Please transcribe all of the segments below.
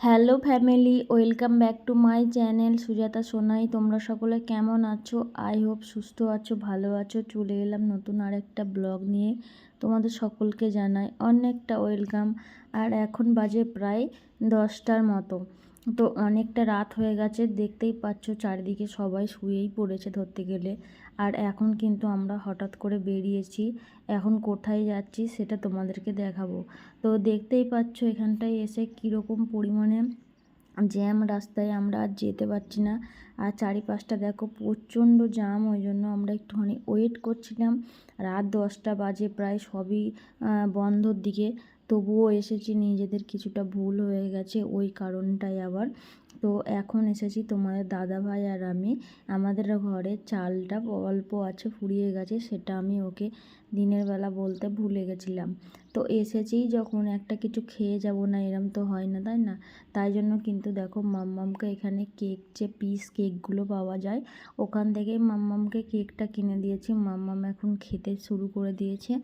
Hello family, welcome back to my channel Sujata Sonai. তোমরা সকলে কেমন আছো? আই হোপ সুস্থ আছো, ভালো আছো। চলে এলাম নতুন আরেকটা ব্লগ নিয়ে। তোমাদের সকলকে জানাই অনেকটা ওয়েলকাম। আর এখন বাজে প্রায় 10টার মতো, তো অনেকটা রাত হয়ে গেছে। দেখতেই পাচ্ছ চারিদিকে সবাই শুয়েই পড়েছে ধরতে গেলে। আর এখন কিন্তু আমরা হঠাৎ করে বেরিয়েছি। এখন কোথায় যাচ্ছি সেটা তোমাদেরকে দেখাবো। তো দেখতেই পাচ্ছ এখানটায় এসে কীরকম পরিমাণে জ্যাম রাস্তায়, আমরা আর যেতে পারছি না। আর চারিপাশটা দেখো প্রচণ্ড জ্যাম, ওই জন্য আমরা একটুখানি ওয়েট করছিলাম। রাত 10টা বাজে প্রায়, সবই বন্ধর দিকে, তবুও এসেছি। নিজেদের কিছুটা ভুল হয়ে গেছে ওই কারণটাই আবার। তো এখন এসেছি তোমাদের দাদাভাই আর আমি। আমাদের ঘরে চালটা অল্প আছে, ফুরিয়ে গেছে, সেটা আমি ওকে দিনের বেলা বলতে ভুলে গেছিলাম। তো এসেছি যখন একটা কিছু খেয়ে যাব না, এরম তো হয় না, তাই না? তাই জন্য কিন্তু দেখো মাম্মামকে এখানে কেক, যে পিস কেকগুলো পাওয়া যায়, ওখান থেকেই মাম্মামকে কেকটা কিনে দিয়েছি। মাম্মাম এখন খেতে শুরু করে দিয়েছে।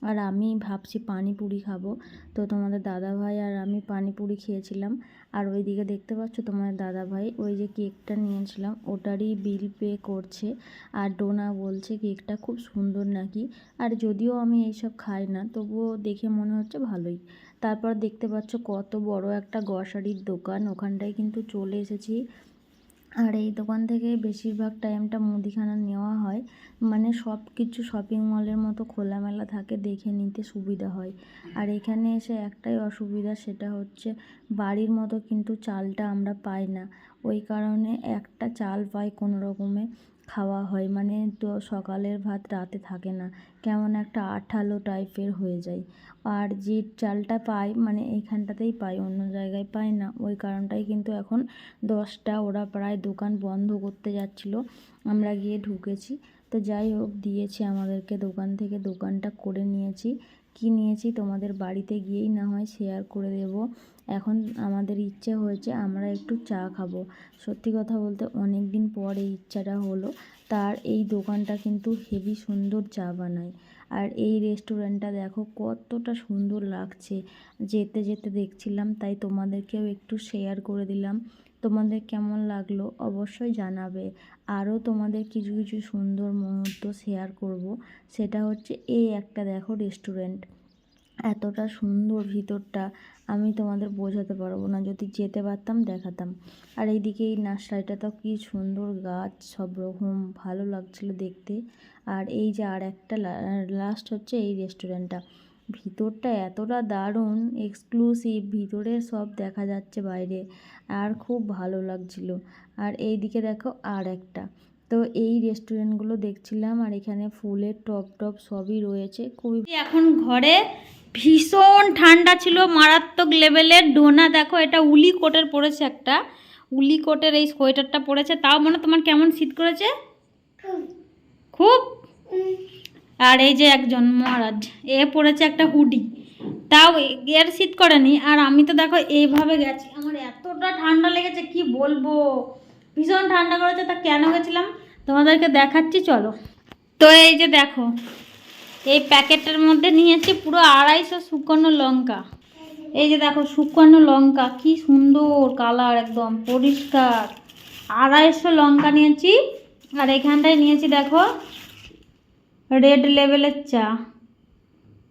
আর আমি ভাবছি পানিপুরি খাবো। তো তোমাদের দাদাভাই আর আমি পানিপুরি খেয়েছিলাম। আর ওইদিকে দেখতে পাচ্ছ তোমাদের দাদাভাই ওই যে কেকটা নিয়েছিলাম ওটারই বিল পে করছে। আর ডোনা বলছে কেকটা খুব সুন্দর নাকি। আর যদিও আমি এইসব খাই না, তবুও দেখে মনে হচ্ছে ভালোই। তারপর দেখতে পাচ্ছ কত বড় একটা গ্রসারির দোকান, ওখানটায় কিন্তু চলে এসেছি। আর এই দোকান থেকে বেশিরভাগ টাইমটা মুদিখানা নেওয়া হয়, মানে সব কিছু শপিং মলের মতো খোলামেলা থাকে, দেখে নিতে সুবিধা হয়। আর এখানে এসে একটাই অসুবিধা, সেটা হচ্ছে বাড়ির মতো কিন্তু চালটা আমরা পাই না। ওই কারণে একটা চাল পাই কোনো রকমে খাওয়া হয়, মানে তো সকালের ভাত রাতে থাকে না, কেমন একটা আঠালো টাইপের হয়ে যায়। আর যে চালটা পাই মানে এইখানটাতেই পাই, অন্য জায়গায় পাই না। ওই কারণটাই কিন্তু এখন 10টা, ওরা প্রায় দোকান বন্ধ করতে যাচ্ছিলো, আমরা গিয়ে ঢুকেছি। তো যাই হোক, দিয়েছে আমাদেরকে দোকান থেকে, দোকানটা করে নিয়েছি। কি নিয়েছি তোমাদের বাড়িতে গিয়েই না হয় শেয়ার করে দেব। এখন আমাদের ইচ্ছে হয়েছে আমরা একটু চা খাবো। সত্যি কথা বলতে অনেক দিন পর এই ইচ্ছাটা হলো। তার এই দোকানটা কিন্তু হেভি সুন্দর চা বানায়। আর এই রেস্টুরেন্টটা দেখো কতটা সুন্দর লাগছে, যেতে যেতে দেখছিলাম, তাই তোমাদেরকেও একটু শেয়ার করে দিলাম। তোমাদের কেমন লাগলো অবশ্যই জানাবে। আরও তোমাদের কিছু কিছু সুন্দর মুহূর্ত শেয়ার করব। সেটা হচ্ছে এই একটা দেখো রেস্টুরেন্ট, এতটা সুন্দর ভিতরটা, আমি তোমাদের বোঝাতে পারবো না, যদি যেতে পারতাম দেখাতাম। আর এইদিকে এই নার্সারিটা তো কি সুন্দর গাছ, সব রকম ভালো লাগছিল দেখতে। আর এই যে আর একটা লাস্ট হচ্ছে এই রেস্টুরেন্টটা, ভিতরটা এতটা দারুণ এক্সক্লুসিভ, ভিতরে সব দেখা যাচ্ছে বাইরে, আর খুব ভালো লাগছিল। আর এই দিকে দেখো আর একটা, তো এই রেস্টুরেন্টগুলো দেখছিলাম। আর এখানে ফুলের টপ টপ সবই রয়েছে, খুবই। এখন ঘরে ভীষণ ঠান্ডা ছিল, মারাত্মক লেভেলের। ডোনা দেখো এটা উলি কোটের পরেছে, একটা উলি কোটের এই সোয়েটারটা পরেছে, তাও মনে তোমার কেমন শীত করেছে খুব। আর এই যে একজন মহারাজ, এ পরেছে একটা হুডি, তাও এর শীত করেনি। আর আমি তো দেখো এইভাবে গেছি, আমার এতটা ঠান্ডা লেগেছে কি বলবো, ভীষণ ঠান্ডা করেছে। তা কেন গেছিলাম তোমাদেরকে দেখাচ্ছি, চলো। তো এই যে দেখো এই প্যাকেটের মধ্যে নিয়েছি পুরো 250 শুকনো লঙ্কা। এই যে দেখো শুকনো লঙ্কা, কি সুন্দর কালার, একদম পরিষ্কার। 250 লঙ্কা নিয়েছি। আর এখানটায় নিয়েছি দেখো রেড লেবেলের চা,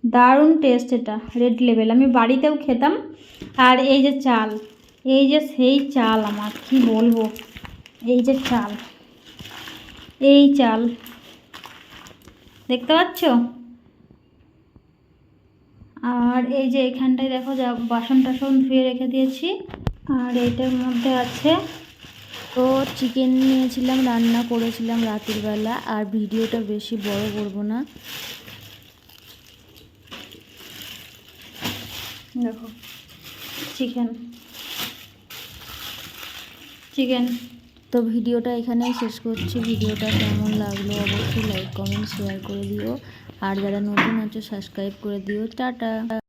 দারুণ টেস্ট এটা, রেড লেবেল, আমি বাড়িতেও খেতাম। আর এই যে চাল, এই যে সেই চাল, আমার কি বলবো, এই যে চাল, এই চাল দেখতে পাচ্ছ। আর এই যে এখানটায় দেখো যা বাসন টাসন ধুয়ে রেখে দিয়েছি। আর এইটার মধ্যে আছে, তো চিকেন নিয়েছিলাম, রান্না করেছিলাম রাতের বেলা। আর ভিডিওটা বেশি বড় করব না, দেখো চিকেন চিকেন। তো ভিডিওটা এখানেই শেষ করছি। ভিডিওটা কেমন লাগলো অবশ্যই লাইক কমেন্ট শেয়ার করে দিও। আর যারা নতুন আছো সাবস্ক্রাইব করে দিও। টাটা।